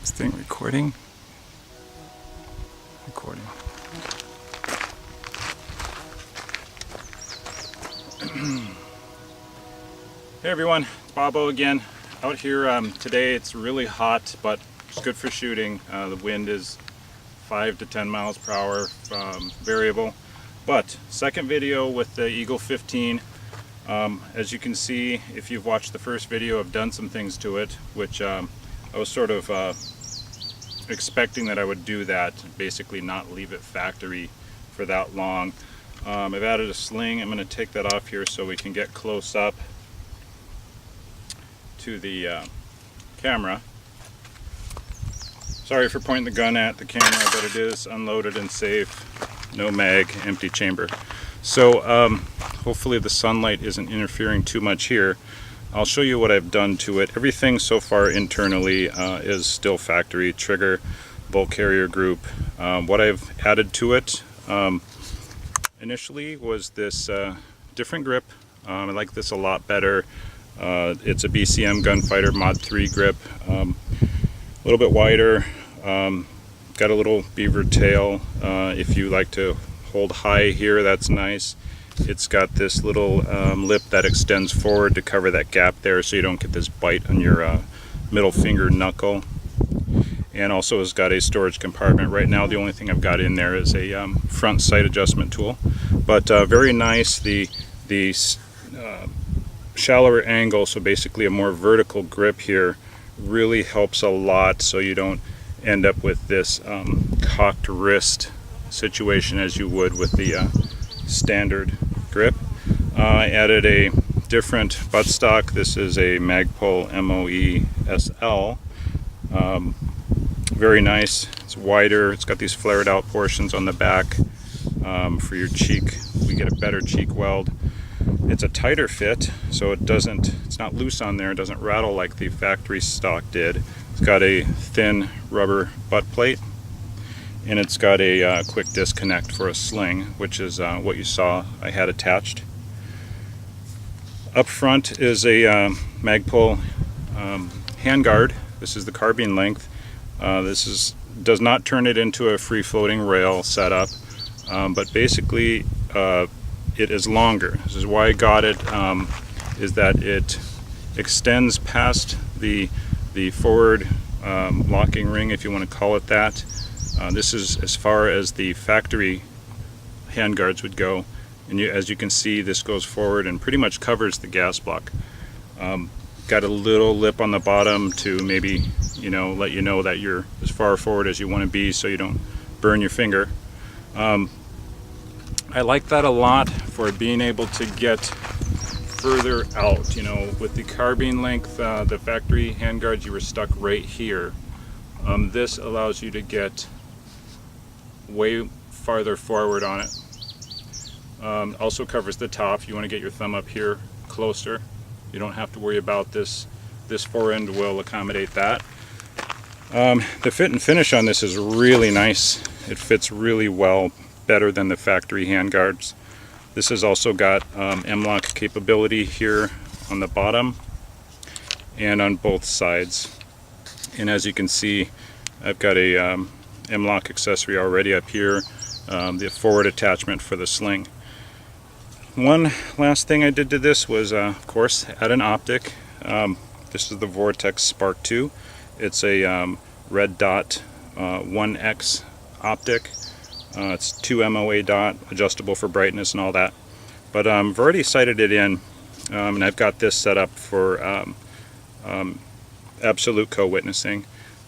This thing recording? Recording. Hey everyone, it's Bobo again. Out here today. It's really hot, but it's good for shooting. The wind is 5 to 10 miles per hour, variable. But second video with the Eagle 15. As you can see, if you've watched the first video, I've done some things to it, which I was sort of expecting that I would do that, basically not leave it factory for that long. I've added a sling. I'm going to take that off here so we can get close up to the camera. Sorry for pointing the gun at the camera, but it is unloaded and safe. No mag, empty chamber. So hopefully the sunlight isn't interfering too much here. I'll show you what I've done to it. Everything so far internally is still factory. Trigger, bolt carrier group. What I've added to it initially was this different grip. I like this a lot better. It's a BCM Gunfighter Mod 3 grip. A little bit wider. Got a little beaver tail. If you like to hold high here, that's nice. It's got this little lip that extends forward to cover that gap there so you don't get this bite on your middle finger knuckle. And also has got a storage compartment. Right now the only thing I've got in there is a front sight adjustment tool. But very nice. The shallower angle, so basically a more vertical grip here, really helps a lot so you don't end up with this cocked wrist situation as you would with the standard grip. I added a different buttstock. This is a Magpul MOE SL. Very nice. It's wider. It's got these flared out portions on the back for your cheek. We get a better cheek weld. It's a tighter fit, so it's not loose on there. It doesn't rattle like the factory stock did. It's got a thin rubber butt plate, and it's got a quick disconnect for a sling, which is what you saw I had attached. Up front is a Magpul handguard. This is the carbine length. Does not turn it into a free-floating rail setup, but basically it is longer. This is why I got it, is that it extends past the forward locking ring, if you want to call it that. This is as far as the factory handguards would go, and as you can see, this goes forward and pretty much covers the gas block. Got a little lip on the bottom to maybe let you know that you're as far forward as you want to be so you don't burn your finger. I like that a lot for being able to get further out. With the carbine length, the factory handguards, you were stuck right here. This allows you to get way farther forward on it. Also covers the top. If you want to get your thumb up here closer, you don't have to worry about this. This forend will accommodate that. The fit and finish on this is really nice. It fits really well, better than the factory handguards. This has also got M-lock capability here on the bottom and on both sides. And as you can see, I've got a M-lock accessory already up here, the forward attachment for the sling. One last thing I did to this was, of course, add an optic. This is the Vortex Spark 2. It's a red dot 1X optic. It's 2 MOA dot, adjustable for brightness and all that. But I've already sighted it in, and I've got this set up for absolute co-witnessing.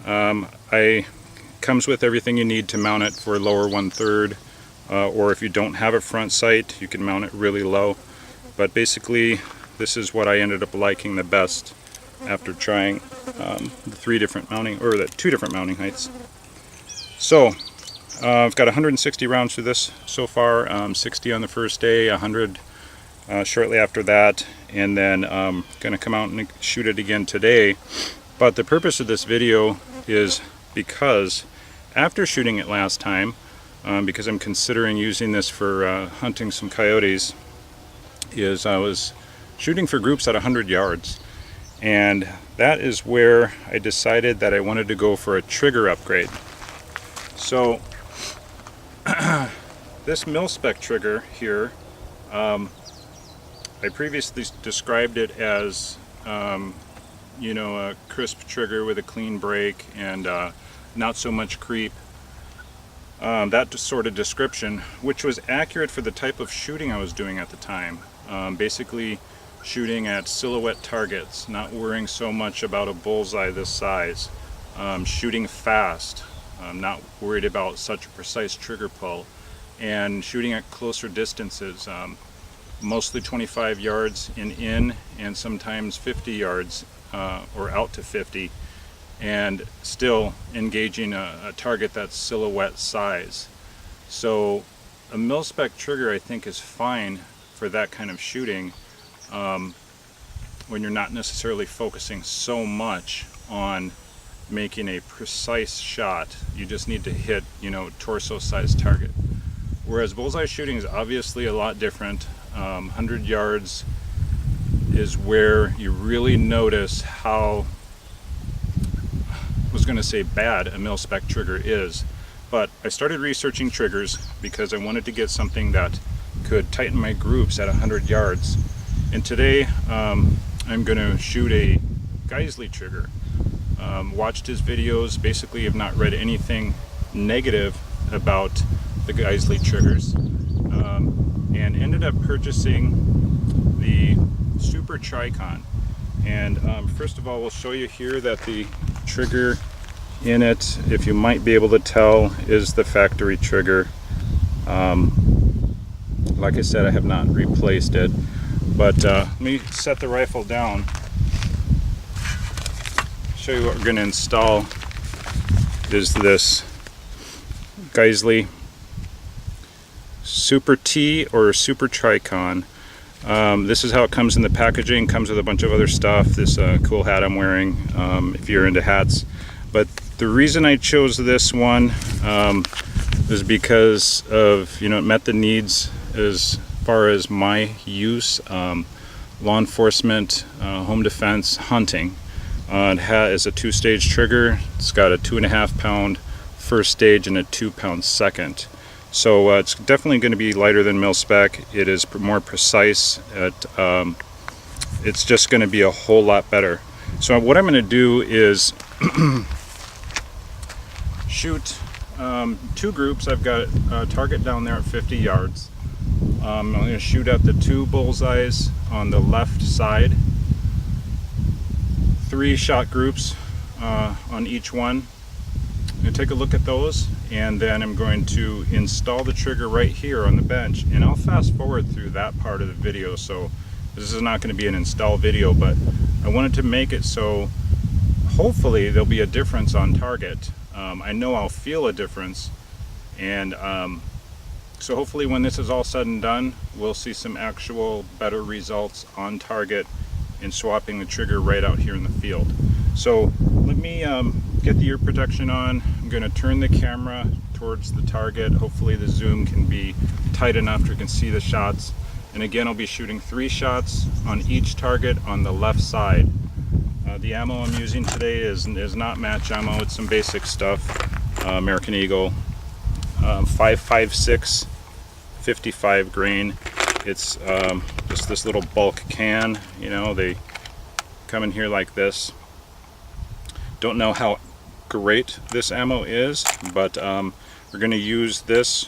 It comes with everything you need to mount it for lower 1/3, or if you don't have a front sight, you can mount it really low. But basically, this is what I ended up liking the best after trying the two different mounting heights. So I've got 160 rounds through this so far, 60 on the first day, 100 shortly after that, and then I'm going to come out and shoot it again today. But the purpose of this video is because after shooting it last time, because I'm considering using this for hunting some coyotes, I was shooting for groups at 100 yards. And that is where I decided that I wanted to go for a trigger upgrade. So this Mil-Spec trigger here, I previously described it as you know, a crisp trigger with a clean break and not so much creep. That sort of description, which was accurate for the type of shooting I was doing at the time. Basically shooting at silhouette targets, not worrying so much about a bullseye this size, shooting fast, not worried about such a precise trigger pull, and shooting at closer distances, mostly 25 yards in and sometimes 50 yards or out to 50, and still engaging a target that's silhouette size. So a Mil-Spec trigger, I think, is fine for that kind of shooting when you're not necessarily focusing so much on making a precise shot. You just need to hit, you know, torso-sized target. Whereas bullseye shooting is obviously a lot different. 100 yards is where you really notice how, I was going to say bad, a Mil-Spec trigger is. But I started researching triggers because I wanted to get something that could tighten my groups at 100 yards. And today I'm going to shoot a Geissele trigger. Watched his videos, basically have not read anything negative about the Geissele triggers, and ended up purchasing the Super Tricon. And first of all, we'll show you here that the trigger in it, if you might be able to tell, is the factory trigger. Like I said, I have not replaced it, but let me set the rifle down, show you what we're going to install. Is this Geissele Super T or Super Tricon. This is how it comes in the packaging. Comes with a bunch of other stuff. This cool hat I'm wearing, if you're into hats. But the reason I chose this one is because of, you know, it met the needs as far as my use, law enforcement, home defense, hunting. It has a 2-stage trigger. It's got a 2.5 pound first stage and a 2 pound second. So it's definitely going to be lighter than Mil-Spec. It is more precise. It's just going to be a whole lot better. So what I'm going to do is shoot 2 groups. I've got a target down there at 50 yards. I'm going to shoot at the 2 bullseyes on the left side. 3 shot groups on each one. I'm going to take a look at those, and then I'm going to install the trigger right here on the bench, and I'll fast forward through that part of the video. So this is not going to be an install video, but I wanted to make it so hopefully there'll be a difference on target. I know I'll feel a difference, and so hopefully when this is all said and done, we'll see some actual better results on target in swapping the trigger right out here in the field. So let me get the ear protection on. I'm going to turn the camera towards the target. Hopefully the zoom can be tight enough to you can see the shots. And again, I'll be shooting 3 shots on each target on the left side. The ammo I'm using today is not match ammo. It's some basic stuff. American Eagle 5.56 55 grain. It's just this little bulk can. You know, they come in here like this. Don't know how great this ammo is, but we're going to use this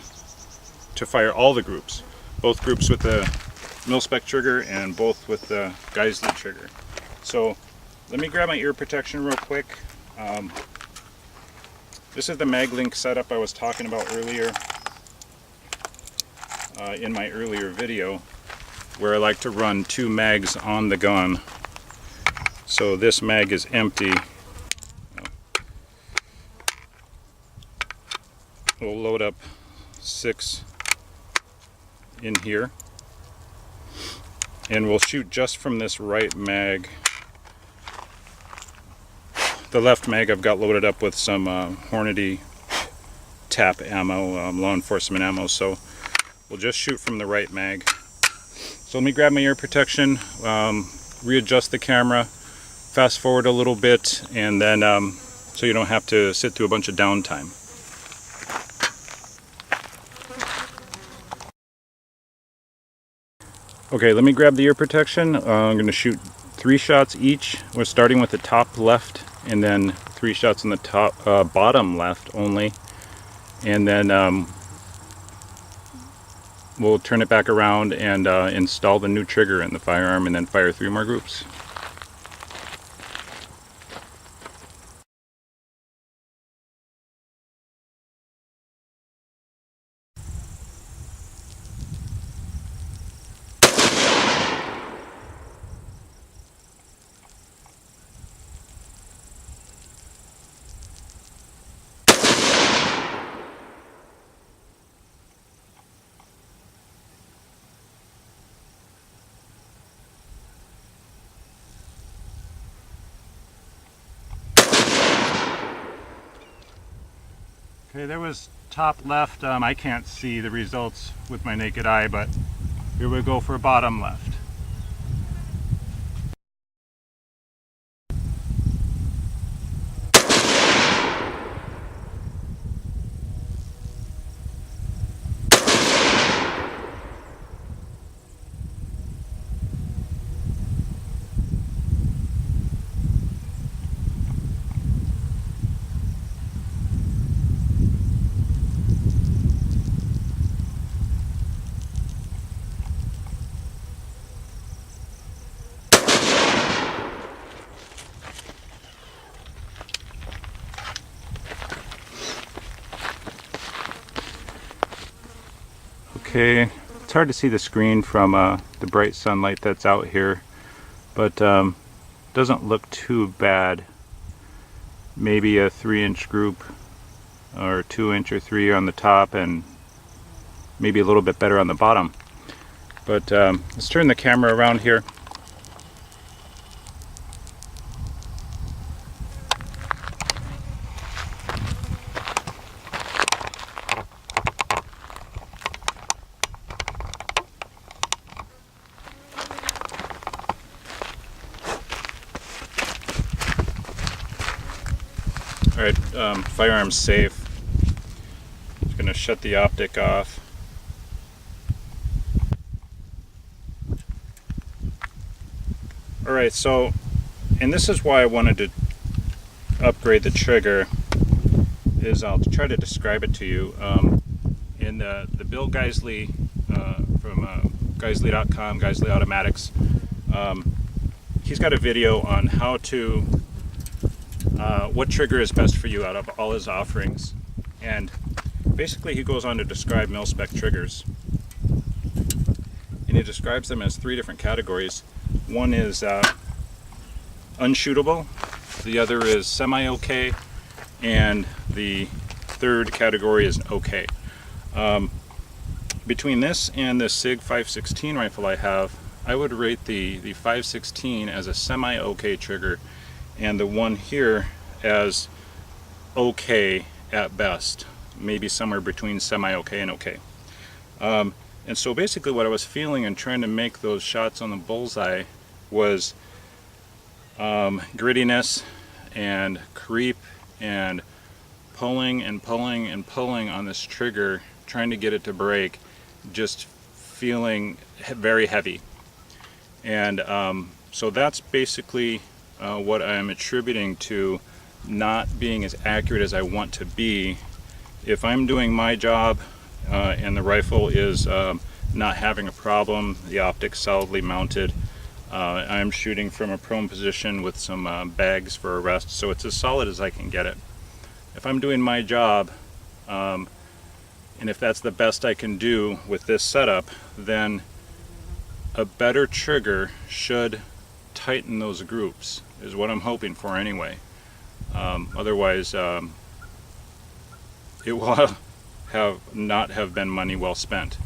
to fire all the groups. Both groups with the Mil-Spec trigger and both with the Geissele trigger. So let me grab my ear protection real quick. This is the MagLink setup I was talking about earlier in my earlier video, where I like to run 2 mags on the gun. So this mag is empty. We'll load up 6 in here, and we'll shoot just from this right mag. The left mag I've got loaded up with some Hornady tap ammo, law enforcement ammo, so we'll just shoot from the right mag. So let me grab my ear protection, readjust the camera, fast forward a little bit, and then so you don't have to sit through a bunch of downtime. Okay, let me grab the ear protection. I'm going to shoot 3 shots each. We're starting with the top left, and then 3 shots on the top bottom left only, and then we'll turn it back around and install the new trigger in the firearm, and then fire 3 more groups. Okay, there was top left. I can't see the results with my naked eye, but here we go for bottom left. Okay, it's hard to see the screen from the bright sunlight that's out here, but doesn't look too bad. Maybe a 3-inch group, or 2-inch or 3 on the top, and maybe a little bit better on the bottom. But let's turn the camera around here. Alright, firearm's safe. Just gonna shut the optic off. Alright, so, and this is why I wanted to upgrade the trigger, is I'll try to describe it to you. In the Bill Geissele from Geissele.com, Geissele Automatics, he's got a video on how to what trigger is best for you out of all his offerings, and basically he goes on to describe Mil-Spec triggers, and he describes them as 3 different categories. One is unshootable, the other is semi-okay, and the third category is okay. Between this and the SIG 516 rifle I would rate the 516 as a semi-okay trigger, and the one here as okay at best, maybe somewhere between semi-okay and okay. And so basically what I was feeling and trying to make those shots on the bullseye was grittiness and creep and pulling and pulling and pulling on this trigger, trying to get it to break, just feeling very heavy. And so that's basically what I'm attributing to not being as accurate as I want to be. If I'm doing my job and the rifle is not having a problem, the optic's solidly mounted, I'm shooting from a prone position with some bags for a rest, so it's as solid as I can get it. If I'm doing my job, and if that's the best I can do with this setup, then a better trigger should tighten those groups, is what I'm hoping for anyway. Otherwise it will not have been money well spent.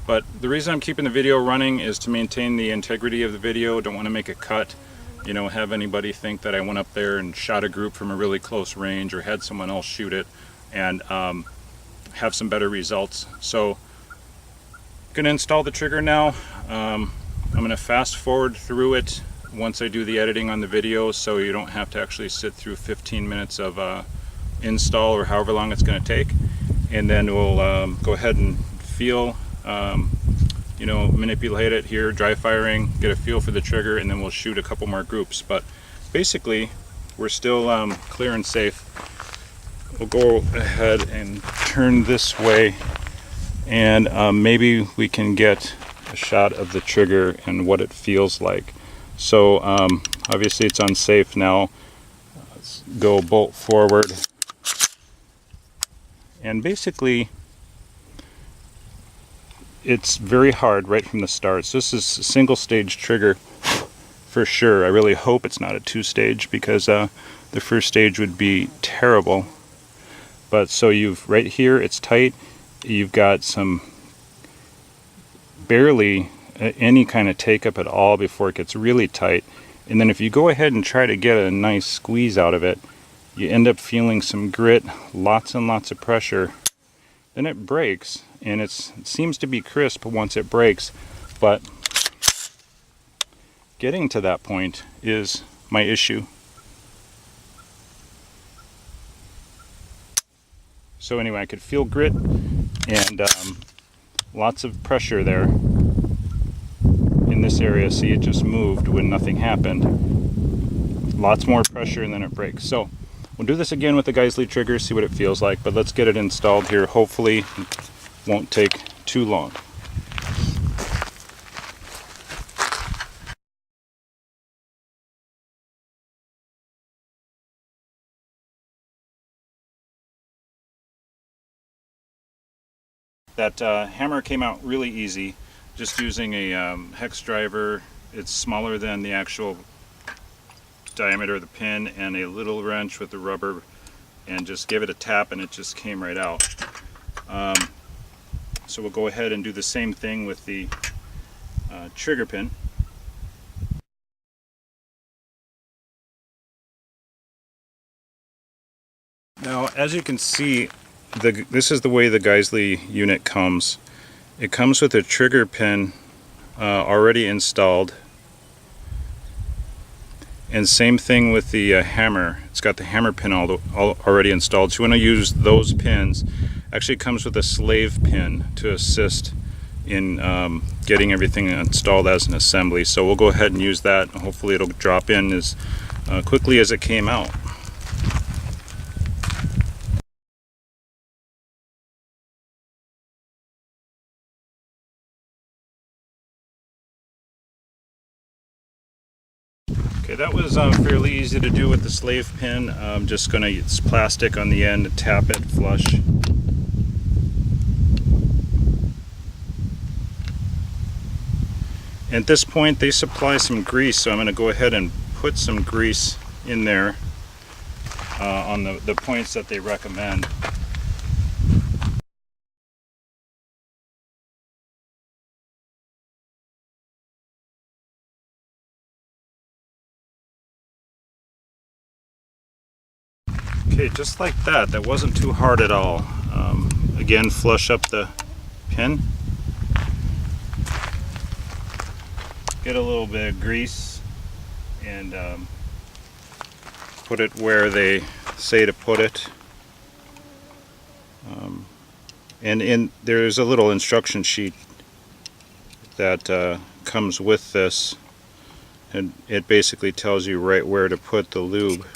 But the reason I'm keeping the video running is to maintain the integrity of the video. Don't want to make a cut, you know, have anybody think that I went up there and shot a group from a really close range or had someone else shoot it and have some better results. So I'm going to install the trigger now. I'm going to fast forward through it once I do the editing on the video, so you don't have to actually sit through 15 minutes of install or however long it's going to take. And then we'll go ahead and feel, you know, manipulate it here, dry firing, get a feel for the trigger, and then we'll shoot a couple more groups. But basically, we're still clear and safe. We'll go ahead and turn this way, and maybe we can get a shot of the trigger and what it feels like. So obviously it's unsafe now. Let's go bolt forward. And basically, it's very hard right from the start. So this is a single stage trigger for sure. I really hope it's not a two-stage, because the first stage would be terrible. But so you've right here, it's tight. You've got some barely any kind of take up at all before it gets really tight. And then if you go ahead and try to get a nice squeeze out of it, you end up feeling some grit, lots and lots of pressure. Then it breaks, and it seems to be crisp once it breaks, but getting to that point is my issue. So anyway, I could feel grit and lots of pressure there in this area. See, it just moved when nothing happened. Lots more pressure, and then it breaks. So we'll do this again with the Geissele trigger, see what it feels like, but let's get it installed here. Hopefully it won't take too long. That hammer came out really easy, just using a hex driver. It's smaller than the actual diameter of the pin, and a little wrench with the rubber, and just give it a tap and it just came right out. So we'll go ahead and do the same thing with the trigger pin. Now, as you can see, this is the way the Geissele unit comes. It comes with a trigger pin already installed, and same thing with the hammer. It's got the hammer pin already installed. So you want to use those pins. Actually, it comes with a slave pin to assist in getting everything installed as an assembly. So we'll go ahead and use that, and hopefully it'll drop in as quickly as it came out. Okay, that was fairly easy to do with the slave pin. I'm just going to use plastic on the end and tap it flush. At this point, they supply some grease, so I'm going to go ahead and put some grease in there on the points that they recommend. Okay, just like that. That wasn't too hard at all. Again, flush up the pin. Get a little bit of grease and put it where they say to put it. And there's a little instruction sheet that comes with this, and it basically tells you right where to put the lube.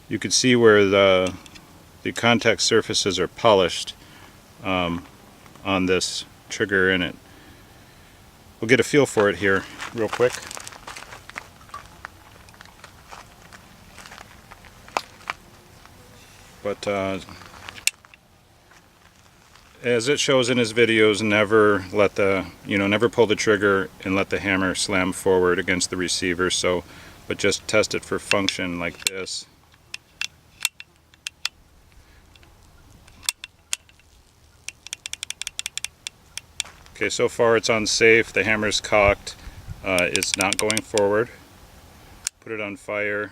You can see where the contact surfaces are polished on this trigger, and we'll get a feel for it here real quick. But as it shows in his videos, never let never pull the trigger and let the hammer slam forward against the receiver. But just test it for function like this. Okay, so far it's unsafe. The hammer's cocked. It's not going forward. Put it on fire.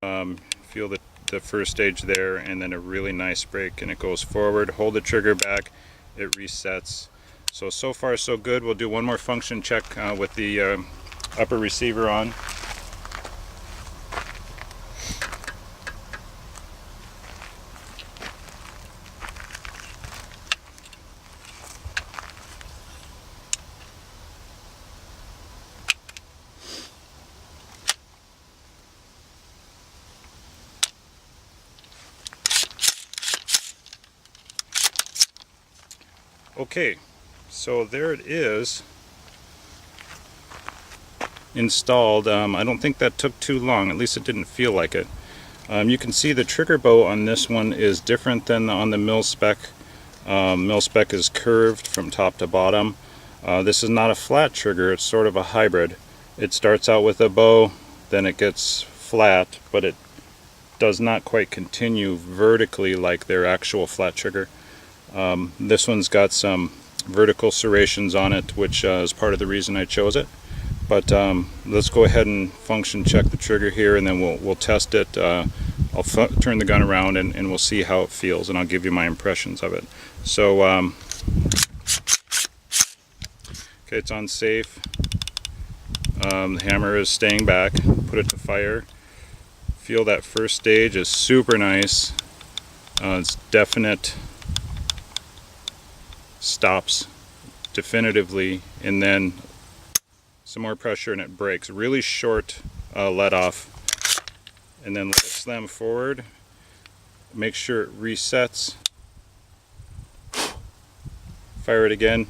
Feel the first stage there, and then a really nice brake, and it goes forward. Hold the trigger back, it resets. So far so good. We'll do one more function check with the upper receiver on. Okay, so there it is, installed. I don't think that took too long, at least it didn't feel like it. You can see the trigger bow on this one is different than on the Mil-Spec. Mil-Spec is curved from top to bottom. This is not a flat trigger, it's sort of a hybrid. It starts out with a bow, then it gets flat, but it does not quite continue vertically like their actual flat trigger. This one's got some vertical serrations on it, which is part of the reason I chose it. But let's go ahead and function check the trigger here, and then we'll test it. I'll turn the gun around and we'll see how it feels, and I'll give you my impressions of it. So, okay, it's on safe. The hammer is staying back. Put it to fire. Feel that first stage is super nice. It's definite. Stops definitively, and then some more pressure and it breaks. Really short let off, and then let it slam forward. Make sure it resets. Fire it again.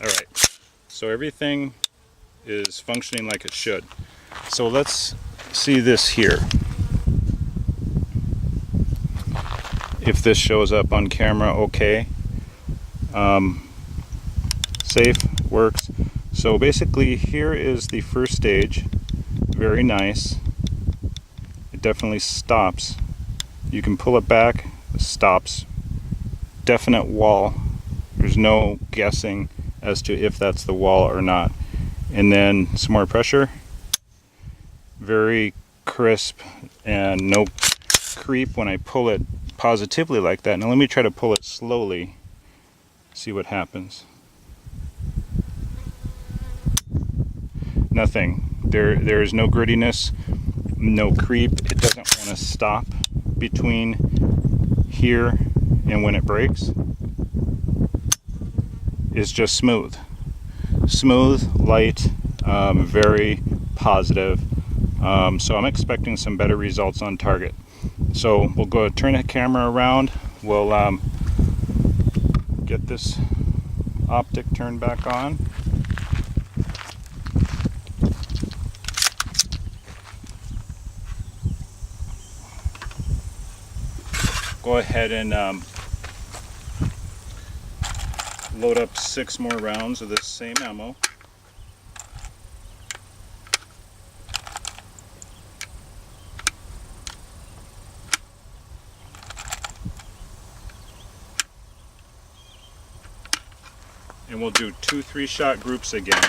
Alright, so everything is functioning like it should. So let's see this here. If this shows up on camera okay. Safe, works. So basically here is the first stage. Very nice. It definitely stops. You can pull it back, stops. Definite wall. There's no guessing as to if that's the wall or not. And then some more pressure. Very crisp and no creep when I pull it positively like that. Now let me try to pull it slowly, see what happens. Nothing. There is no grittiness, no creep. It doesn't want to stop between here and when it breaks. It's just smooth. Smooth, light, very positive. So I'm expecting some better results on target. So we'll go turn the camera around. We'll get this optic turned back on. Go ahead and load up 6 more rounds of this same ammo. And we'll do 2 3-shot groups again.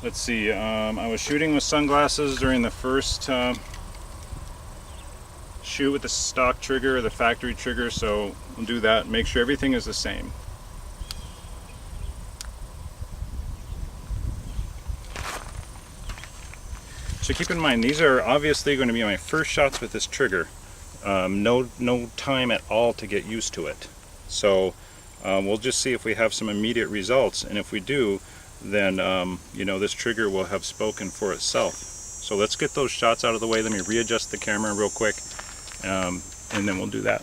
Let's see, I was shooting with sunglasses during the first shoot with the stock trigger or the factory trigger, so we'll do that. Make sure everything is the same. So keep in mind, these are obviously going to be my first shots with this trigger. No time at all to get used to it. So we'll just see if we have some immediate results, and if we do, then you know, this trigger will have spoken for itself. So let's get those shots out of the way. Let me readjust the camera real quick, and then we'll do that.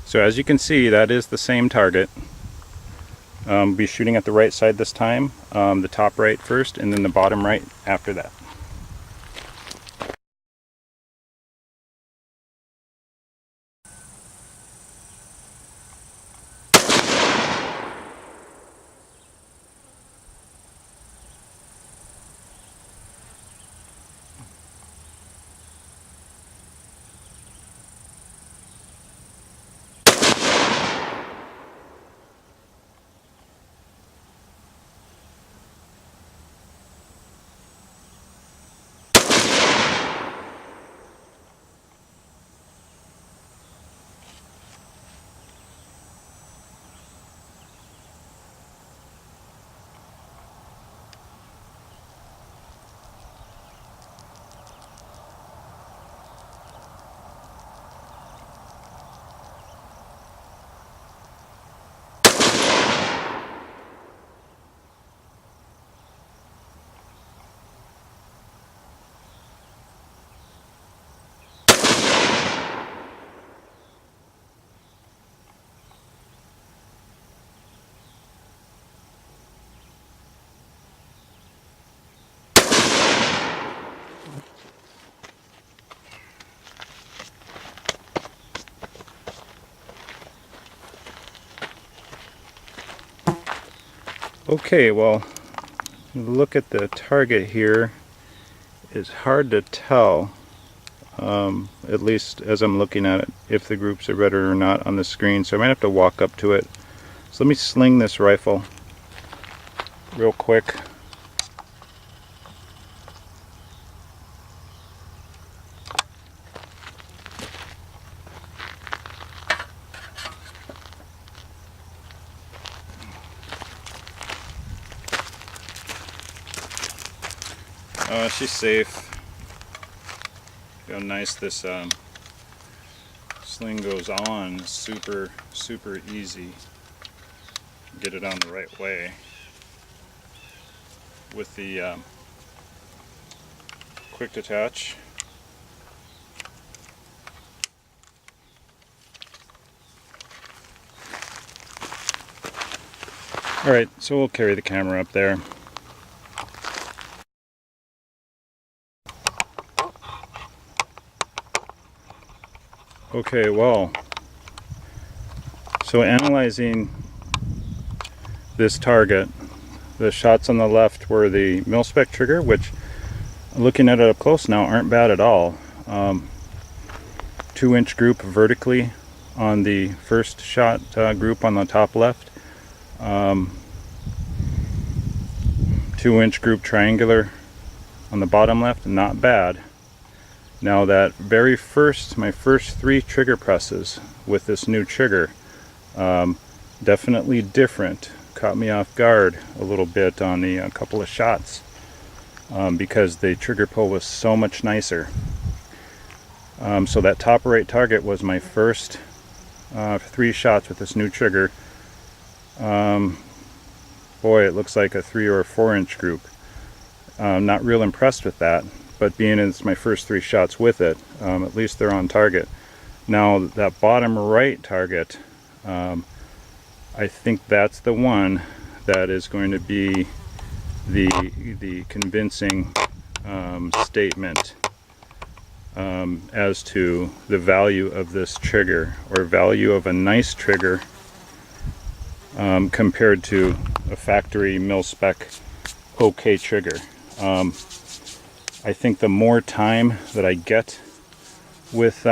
So as you can see, that is the same target. Be shooting at the right side this time, the top right first, and then the bottom right after that. Okay, well, look at the target here. It's hard to tell, at least as I'm looking at it, if the groups are red or not on the screen, so I might have to walk up to it. So let me sling this rifle real quick. She's safe. See how nice this sling goes on. Super easy. Get it on the right way with the quick detach. Alright, so we'll carry the camera up there. Okay, well, so analyzing this target, the shots on the left were the Mil-Spec trigger, which, looking at it up close now, aren't bad at all. 2-inch group vertically on the first shot group on the top left. 2-inch group triangular on the bottom left, not bad. Now that very first, my first 3 trigger presses with this new trigger, definitely different. Caught me off guard a little bit on the couple of shots because the trigger pull was so much nicer. So that top right target was my first 3 shots with this new trigger. Boy, it looks like a 3 or 4-inch group. Not real impressed with that. But being it's my first 3 shots with it, at least they're on target. Now that bottom right target, I think that's the one that is going to be the convincing statement as to the value of this trigger, or value of a nice trigger compared to a factory Mil-Spec okay trigger. I think the more time that I get with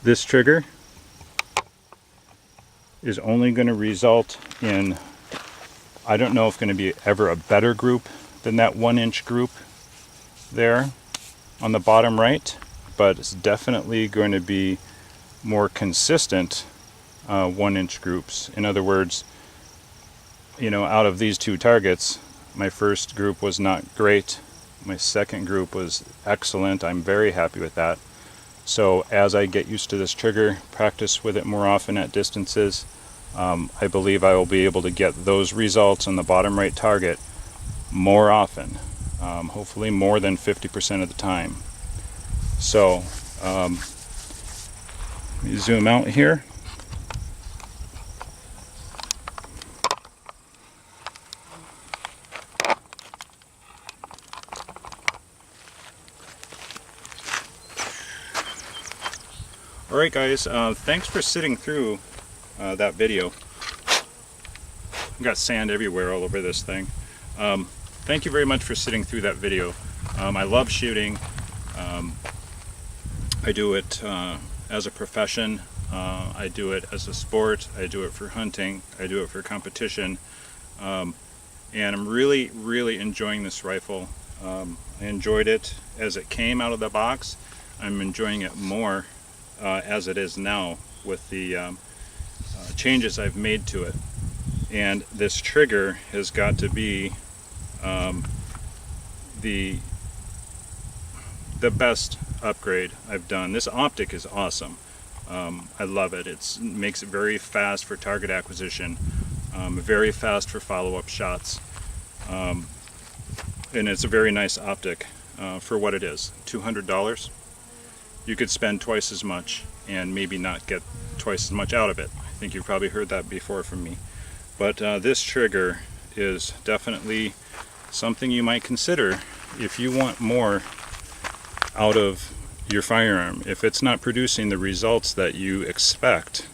this trigger is only going to result in, I don't know if it's going to be ever a better group than that 1-inch group there on the bottom right, but it's definitely going to be more consistent 1-inch groups. In other words, you know, out of these 2 targets, my first group was not great. My second group was excellent. I'm very happy with that. So as I get used to this trigger, practice with it more often at distances, I believe I will be able to get those results on the bottom right target more often, hopefully more than 50% of the time. So let me zoom out here. Alright guys, thanks for sitting through that video. I've got sand everywhere all over this thing. Thank you very much for sitting through that video. I love shooting. I do it as a profession. I do it as a sport. I do it for hunting. I do it for competition. And I'm really enjoying this rifle. I enjoyed it as it came out of the box. I'm enjoying it more as it is now with the changes I've made to it. And this trigger has got to be the best upgrade I've done. This optic is awesome. I love it. It makes it very fast for target acquisition, very fast for follow-up shots, and it's a very nice optic for what it is. $200. You could spend twice as much and maybe not get twice as much out of it. I think you've probably heard that before from me. But this trigger is definitely something you might consider if you want more out of your firearm. If it's not producing the results that you expect,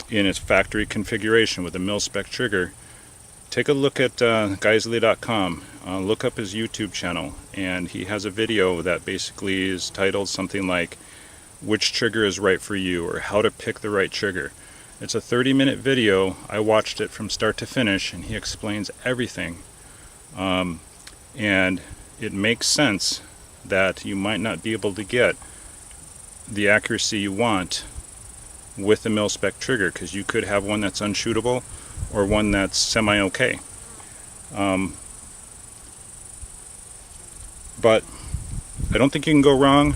in its factory configuration with a Mil-Spec trigger, take a look at Geissele.com. Look up his YouTube channel, and he has a video that basically is titled something like which trigger is right for you, or how to pick the right trigger. It's a 30-minute video. I watched it from start to finish, and he explains everything. And it makes sense that you might not be able to get the accuracy you want with the Mil-Spec trigger, because you could have one that's unshootable or one that's semi-okay. But I don't think you can go wrong.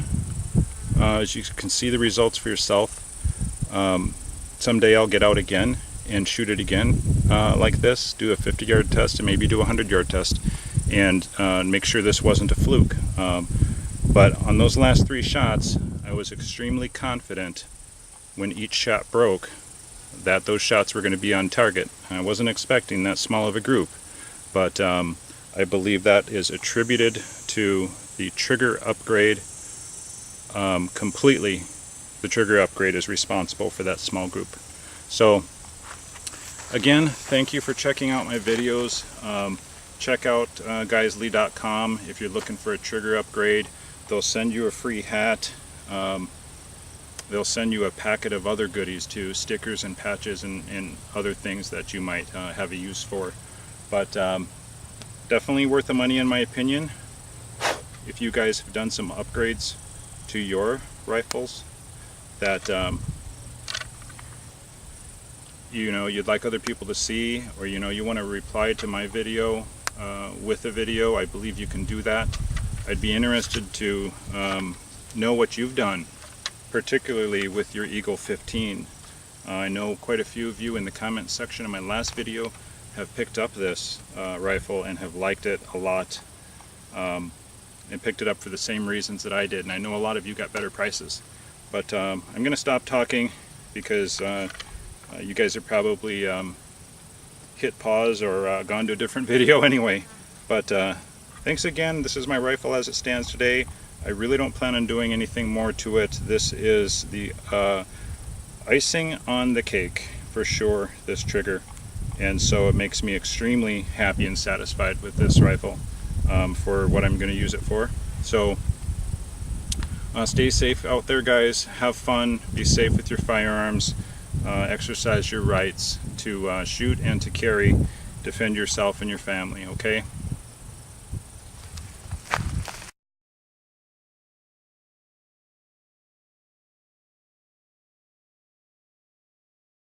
As you can see the results for yourself. Someday I'll get out again and shoot it again like this, do a 50-yard test and maybe do a 100-yard test, and make sure this wasn't a fluke. But on those last 3 shots, I was extremely confident when each shot broke that those shots were going to be on target. I wasn't expecting that small of a group, but I believe that is attributed to the trigger upgrade. Completely, the trigger upgrade is responsible for that small group. So again, thank you for checking out my videos. Check out Geissele.com if you're looking for a trigger upgrade. They'll send you a free hat. They'll send you a packet of other goodies too, stickers and patches and other things that you might have a use for. But definitely worth the money in my opinion. If you guys have done some upgrades to your rifles that you know you'd like other people to see, or you want to reply to my video with a video, I believe you can do that. I'd be interested to know what you've done, particularly with your Eagle 15. I know quite a few of you in the comment section of my last video have picked up this rifle and have liked it a lot, and picked it up for the same reasons that I did, and I know a lot of you got better prices. But I'm going to stop talking because you guys are probably hit pause or gone to a different video anyway. But thanks again. This is my rifle as it stands today. I really don't plan on doing anything more to it. This is the icing on the cake for sure, this trigger, and so it makes me extremely happy and satisfied with this rifle for what I'm going to use it for. So stay safe out there, guys. Have fun, be safe with your firearms, exercise your rights to shoot and to carry, defend yourself and your family, okay?